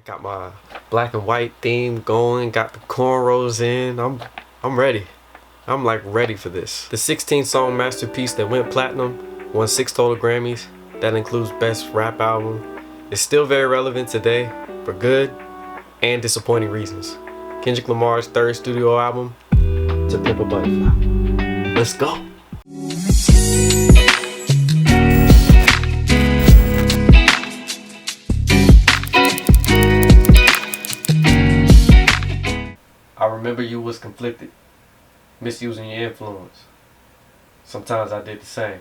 I got my black and white theme going, got the cornrows in. I'm ready. I'm like ready for this. The 16 song masterpiece that went platinum, won 6 total Grammys, that includes best rap album, is still very relevant today for good and disappointing reasons. Kendrick Lamar's third studio album, To Pimp a Butterfly. Let's go. I remember you was conflicted, misusing your influence. Sometimes I did the same.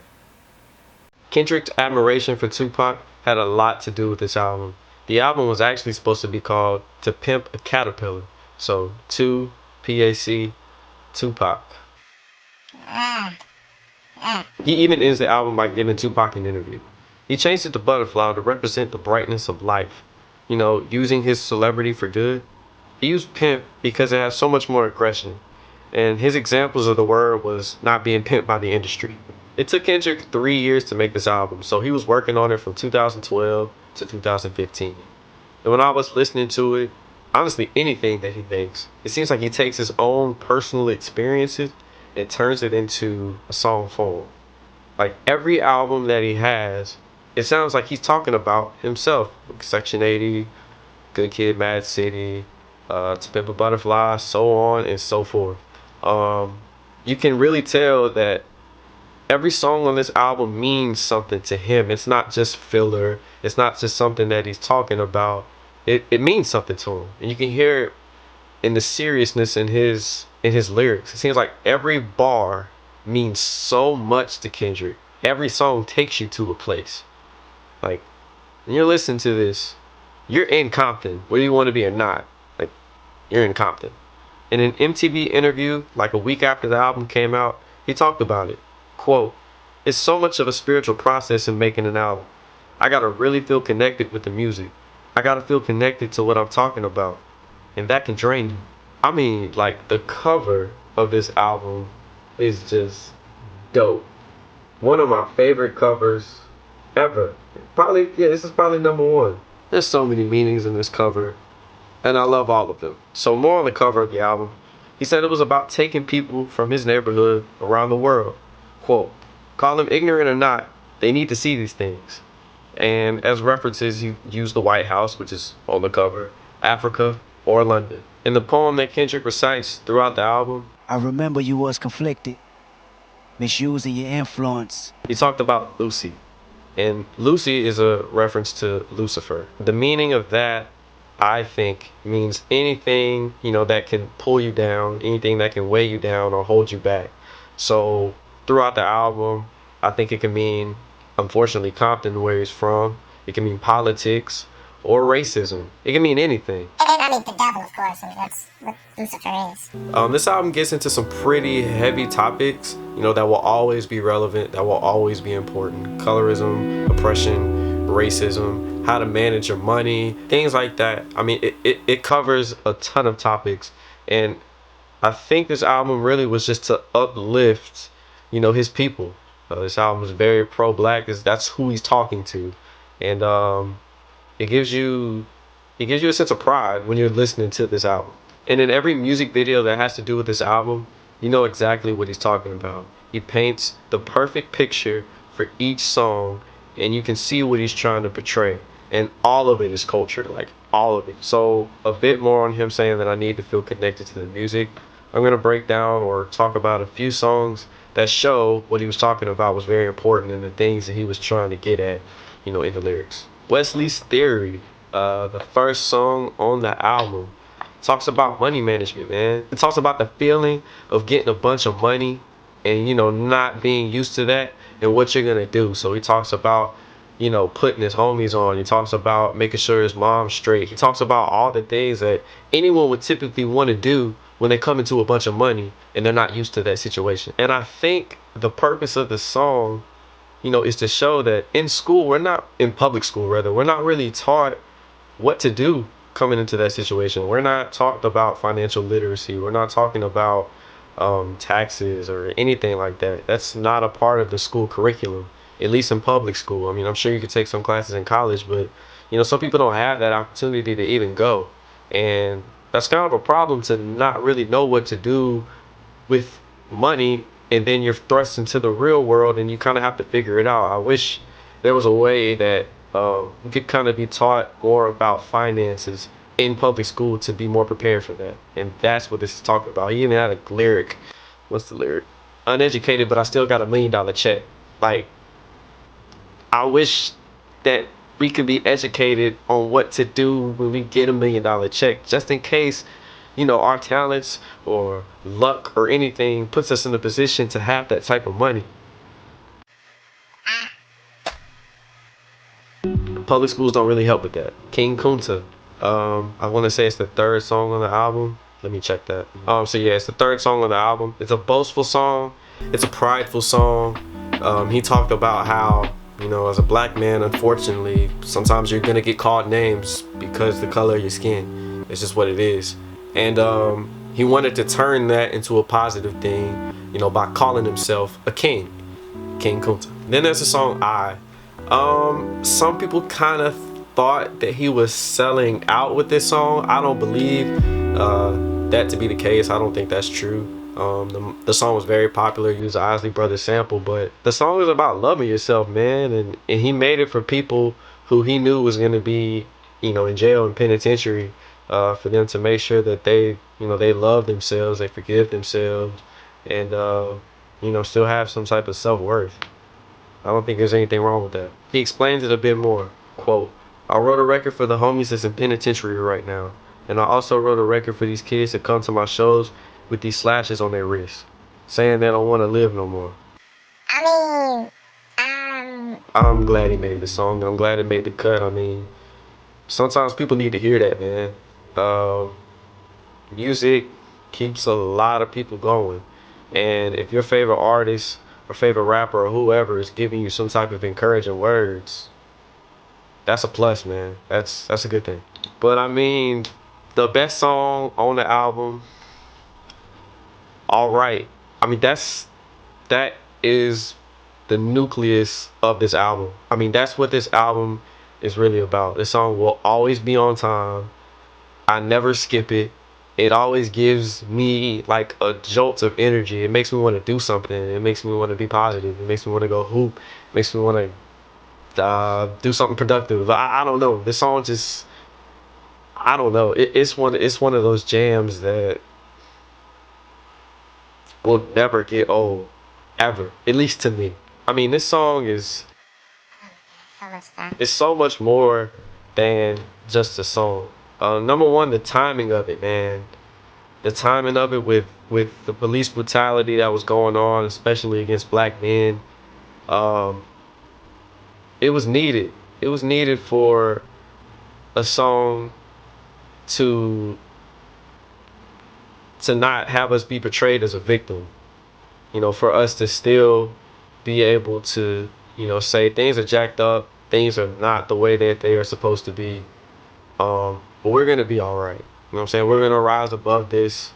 Kendrick's admiration for Tupac had a lot to do with this album. The album was actually supposed to be called To Pimp a Caterpillar. So, 2 PAC Tupac. He even ends the album by giving Tupac an interview. He changed it to Butterfly to represent the brightness of life. Using his celebrity for good. He used pimp because it has so much more aggression. And his examples of the word was not being pimped by the industry. It took Kendrick 3 years to make this album, so he was working on it from 2012 to 2015. And when I was listening to it, honestly, anything that he makes, it seems like he takes his own personal experiences and turns it into a song form. Like every album that he has, it sounds like he's talking about himself. Section 80, Good Kid, Mad City, To Pimp a Butterfly, so on and so forth. You can really tell that every song on this album means something to him. It's not just filler. It's not just something that he's talking about. It means something to him, and you can hear it in the seriousness in his lyrics. It seems like every bar means so much to Kendrick. Every song takes you to a place. Like when you're listening to this, you're in Compton, whether you want to be or not. Like you're in Compton. In an MTV interview, like a week after the album came out, he talked about it. Quote, "It's so much of a spiritual process in making an album. I gotta really feel connected with the music. I gotta feel connected to what I'm talking about. And that can drain you." I mean, like, the cover of this album is just dope. One of my favorite covers ever. Probably, yeah, this is probably number one. There's so many meanings in this cover, and I love all of them. So more on the cover of the album. He said it was about taking people from his neighborhood around the world. Quote, "Call them ignorant or not, they need to see these things." And as references, he used the White House, which is on the cover, Africa, or London. In the poem that Kendrick recites throughout the album, I remember you was conflicted, misusing your influence. he talked about Lucy. And Lucy is a reference to Lucifer. The meaning of that, I think, means anything, that can pull you down, anything that can weigh you down or hold you back. So throughout the album, I think it can mean, unfortunately, Compton, where he's from. It can mean politics or racism. It can mean anything. And I mean the devil, of course. I mean, that's what Lucifer is. This album gets into some pretty heavy topics, that will always be relevant, that will always be important. Colorism, oppression, racism, how to manage your money, things like that. I mean, it covers a ton of topics. And I think this album really was just to uplift, his people. This album is very pro-black. That's who he's talking to. And it gives you a sense of pride when you're listening to this album. And in every music video that has to do with this album, you know exactly what he's talking about. He paints the perfect picture for each song, and you can see what he's trying to portray. And all of it is culture, like all of it. So a bit more on him saying that I need to feel connected to the music. I'm going to break down or talk about a few songs that show what he was talking about was very important and the things that he was trying to get at, in the lyrics. Wesley's Theory, the first song on the album, talks about money management, man. It talks about the feeling of getting a bunch of money and, not being used to that and what you're going to do. So he talks about, putting his homies on. He talks about making sure his mom's straight. He talks about all the things that anyone would typically want to do when they come into a bunch of money and they're not used to that situation. And I think the purpose of the song, is to show that in school, in public school rather, we're not really taught what to do coming into that situation. We're not talked about financial literacy. We're not talking about taxes or anything like that. That's not a part of the school curriculum, at least in public school. I mean, I'm sure you could take some classes in college, but You know, some people don't have that opportunity to even go. And that's kind of a problem, to not really know what to do with money, and then you're thrust into the real world and you kind of have to figure it out. I wish there was a way that you could kind of be taught more about finances in public school to be more prepared for that. And that's what this is talking about. He even had a lyric. What's the lyric? Uneducated, but I still got $1 million check. Like, I wish that we could be educated on what to do when we get $1 million check, just in case, you know, our talents or luck or anything puts us in a position to have that type of money. Public schools don't really help with that. King Kunta, I want to say it's the third song on the album. Let me check that. So yeah, it's the third song on the album. It's a boastful song. It's a prideful song. He talked about how, you know, as a black man, unfortunately, sometimes you're gonna get called names because the color of your skin. It's just what it is. And he wanted to turn that into a positive thing, you know, by calling himself a king, King Kunta. Then there's the song I. Some people kind of thought that he was selling out with this song. I don't believe that to be the case. I don't think that's true. The song was very popular, used the Isley Brothers sample, but the song is about loving yourself, man, and he made it for people who he knew was going to be, you know, in jail and penitentiary, for them to make sure that they, you know, they love themselves, they forgive themselves, and, you know, still have some type of self-worth. I don't think there's anything wrong with that. He explains it a bit more. Quote, I wrote a record for the homies that's in penitentiary right now. And I also wrote a record for these kids that come to my shows with these slashes on their wrists, saying they don't want to live no more. I mean, I'm glad he made the song. I'm glad it made the cut. I mean, sometimes people need to hear that, man. Music keeps a lot of people going. And if your favorite artist or favorite rapper or whoever is giving you some type of encouraging words, that's a plus, man. That's a good thing. But I mean, the best song on the album, All Right. I mean, that is the nucleus of this album. I mean, that's what this album is really about. This song will always be on time. I never skip it. It always gives me like a jolt of energy. It makes me want to do something. It makes me want to be positive. It makes me want to go hoop. It makes me want to do something productive. I don't know. This song just, I don't know. It's one of those jams that will never get old, ever. At least to me. I mean, this song is, how much that? it's so much more than just a song. Number one, the timing of it, man. The timing of it with the police brutality that was going on, especially against black men. Um, it was needed. It was needed for a song to not have us be portrayed as a victim. You know, for us to still be able to, you know, say things are jacked up, things are not the way that they are supposed to be. But we're gonna be all right. You know what I'm saying? We're gonna rise above this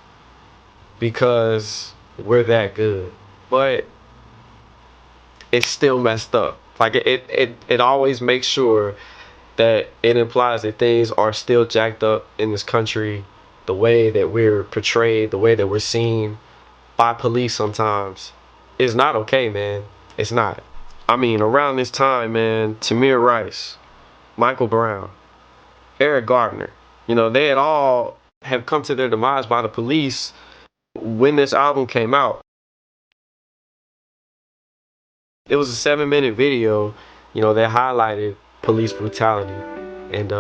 because we're that good. But it's still messed up. Like it always makes sure that it implies that things are still jacked up in this country, the way that we're portrayed, the way that we're seen by police sometimes is not okay, man. It's not. I mean, around this time, man, Tamir Rice, Michael Brown, Eric Gardner, you know, they had all have come to their demise by the police when this album came out. It was a 7-minute video, you know, that highlighted police brutality. And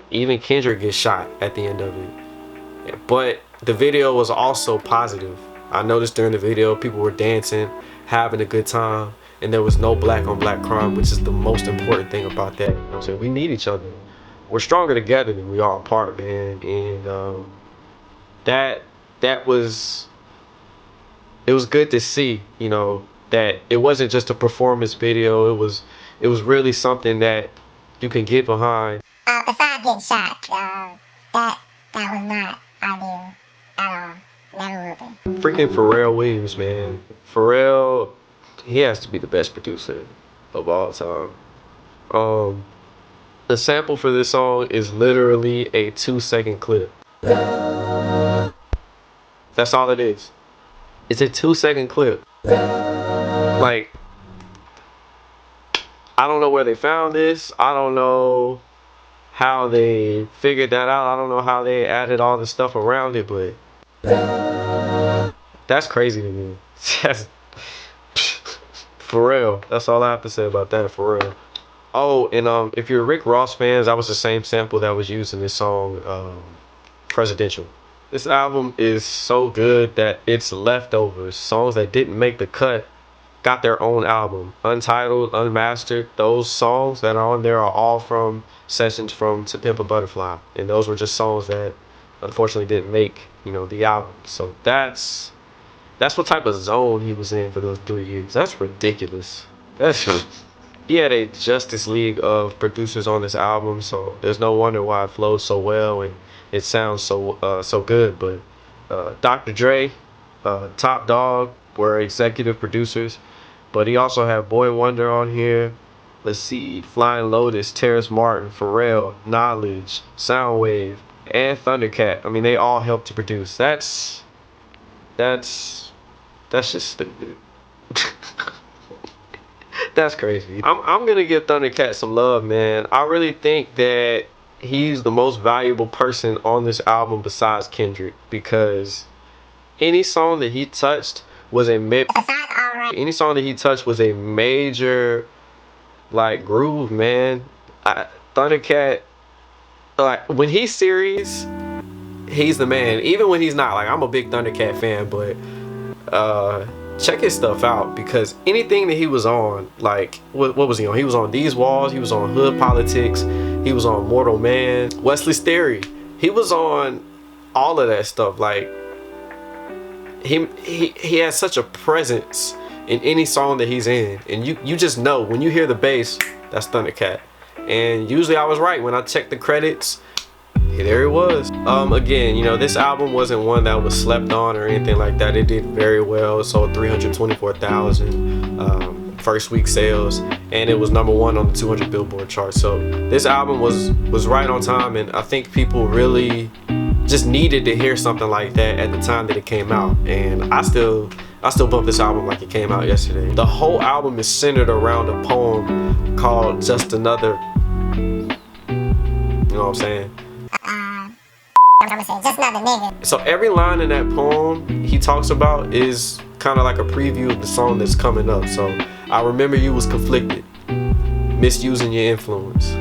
even Kendrick gets shot at the end of it. But the video was also positive. I noticed during the video, people were dancing, having a good time, and there was no black on black crime, which is the most important thing about that. You know what I'm saying? We need each other. We're stronger together than we are apart, man. And that that was it was good to see, you know, that it wasn't just a performance video. It was really something that you can get behind. Besides getting shot, that was not ideal at all. Never will be. Freaking Pharrell Williams, man. Pharrell, he has to be the best producer of all time. Um, The sample for this song is literally a 2-second clip. That's all it is. It's a 2-second clip. Like, I don't know where they found this. I don't know how they figured that out. I don't know how they added all the stuff around it, but that's crazy to me. For real. That's all I have to say about that, for real. Oh, and if you're Rick Ross fans, that was the same sample that was used in this song, Presidential. This album is so good that it's leftovers. Songs that didn't make the cut got their own album. Untitled, Unmastered, those songs that are on there are all from sessions from To Pimp a Butterfly. And those were just songs that unfortunately didn't make, the album. So that's what type of zone he was in for those 3 years. That's ridiculous. He had a Justice League of producers on this album, so there's no wonder why it flows so well and it sounds so good. But Dr. Dre, Top Dog were executive producers, but he also had Boy Wonder on here. Let's see, Flying Lotus, Terrace Martin, Pharrell, Knowledge, Soundwave, and Thundercat. I mean, they all helped to produce. That's just stupid. That's crazy. I'm gonna give Thundercat some love, man. I really think that he's the most valuable person on this album besides Kendrick, because any song that he touched was any song that he touched was a major groove, man. Thundercat, when he's serious, he's the man. Even when he's not, I'm a big Thundercat fan, but check his stuff out, because anything that he was on, what was he on? He was on These Walls, he was on Hood Politics, he was on Mortal Man, Wesley Sterry. He was on all of that stuff. He has such a presence in any song that he's in, and you just know when you hear the bass, that's Thundercat. And usually I was right when I checked the credits. There it was. Again, this album wasn't one that was slept on or anything like that. It did very well. It sold 324,000 first week sales, and it was #1 on the 200 Billboard chart. So this album was right on time, and I think people really just needed to hear something like that at the time that it came out. And I still bump this album like it came out yesterday. The whole album is centered around a poem called Just Another. You know what I'm saying? Just another nigga. So every line in that poem he talks about is kind of like a preview of the song that's coming up. So I remember you was conflicted, misusing your influence.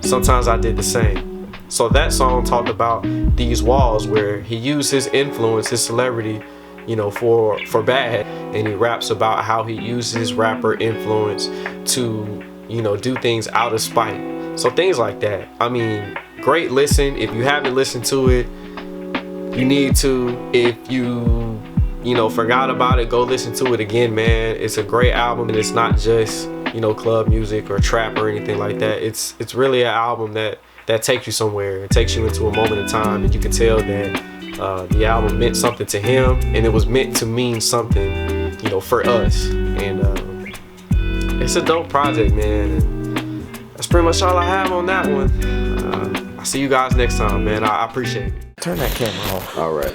Sometimes I did the same. So that song talked about These Walls, where he used his influence, his celebrity, for bad, and he raps about how he uses his rapper influence to, do things out of spite. So things like that. I mean, great listen. If you haven't listened to it, you need to. If you forgot about it, go listen to it again, man. It's a great album, and it's not just club music or trap or anything like that. It's really an album that takes you somewhere. It takes you into a moment in time, and you can tell that the album meant something to him, and it was meant to mean something for us. And it's a dope project, man. And that's pretty much all I have on that one. I'll see you guys next time, man. I appreciate it. Turn that camera off. All right.